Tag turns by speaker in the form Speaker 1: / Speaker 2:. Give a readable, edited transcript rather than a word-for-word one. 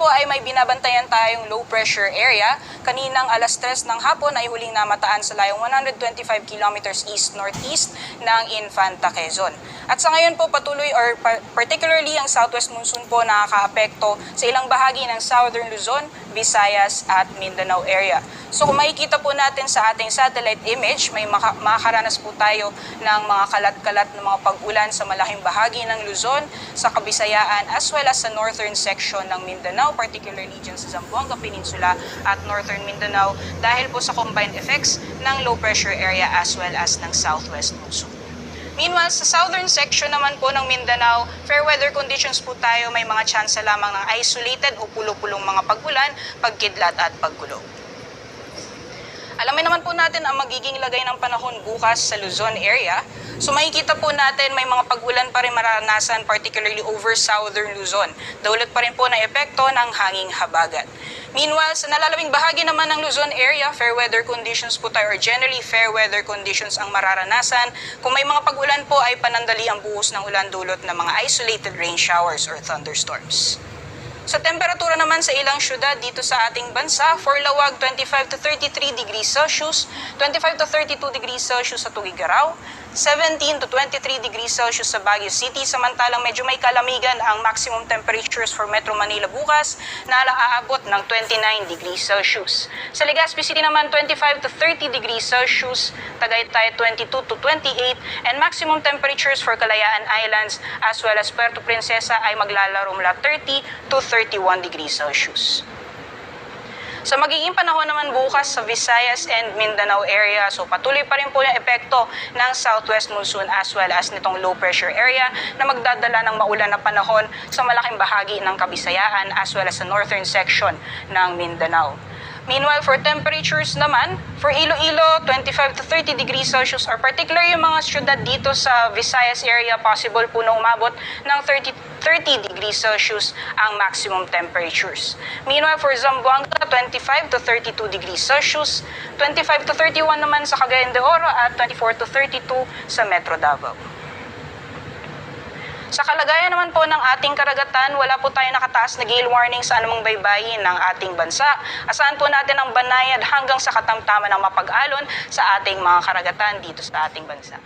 Speaker 1: po ay may binabantayan tayong low pressure area. Kaninang alas 3 ng hapon ay huling namataan sa layong 125 kilometers east-northeast ng Infanta, Quezon. At sa ngayon po patuloy or particularly ang southwest monsoon po nakakaapekto sa ilang bahagi ng southern Luzon, Visayas at Mindanao area. So kung makikita po natin sa ating satellite image, may makakaranas po tayo ng mga kalat-kalat na mga pag-ulan sa malaking bahagi ng Luzon, sa Kabisayaan as well as sa northern section ng Mindanao, particularly dyan sa Zamboanga Peninsula at northern Mindanao dahil po sa combined effects ng low pressure area as well as ng southwest monsoon. Meanwhile, sa southern section naman po ng Mindanao, fair weather conditions po tayo, may mga tsansa lamang ng isolated o pulo-pulong mga pag-ulan, pagkidlat at paggulo. Alamin naman po natin ang magiging lagay ng panahon bukas sa Luzon area. So makikita po natin may mga pag-ulan pa rin mararanasan, particularly over southern Luzon. Dulot pa rin po na epekto ng hanging habagat. Meanwhile, sa nalalabing bahagi naman ng Luzon area, fair weather conditions po tayo or generally fair weather conditions ang mararanasan. Kung may mga pag-ulan po ay panandali ang buhos ng ulan dulot ng mga isolated rain showers or thunderstorms. Sa temperatura naman sa ilang syudad dito sa ating bansa, for Lawag 25 to 33 degrees Celsius, 25 to 32 degrees Celsius sa Tuguegarao, 17 to 23 degrees Celsius sa Baguio City, samantalang medyo may kalamigan ang maximum temperatures for Metro Manila bukas na aabot ng 29 degrees Celsius. Sa Legazpi City naman 25 to 30 degrees Celsius, Tagaytay 22 to 28, and maximum temperatures for Kalayaan Islands as well as Puerto Princesa ay maglalaro mula 30 to 31 degrees Celsius. Sa magiging panahon naman bukas sa Visayas and Mindanao area, so patuloy pa rin po yung epekto ng southwest monsoon as well as nitong low pressure area na magdadala ng maulan na panahon sa malaking bahagi ng Kabisayaan as well as sa northern section ng Mindanao. Meanwhile, for temperatures naman, for Iloilo, 25 to 30 degrees Celsius, or particular yung mga syudad dito sa Visayas area, possible po na umabot ng 30 degrees Celsius ang maximum temperatures. Meanwhile, for Zamboanga, 25 to 32 degrees Celsius, 25 to 31 naman sa Cagayan de Oro at 24 to 32 sa Metro Davao. Sa kalagayan naman po ng ating karagatan, wala po tayo nakataas na gale warning sa anumang baybayin ng ating bansa. Asahan po natin ang banayad hanggang sa katamtaman ng mapag-alon sa ating mga karagatan dito sa ating bansa.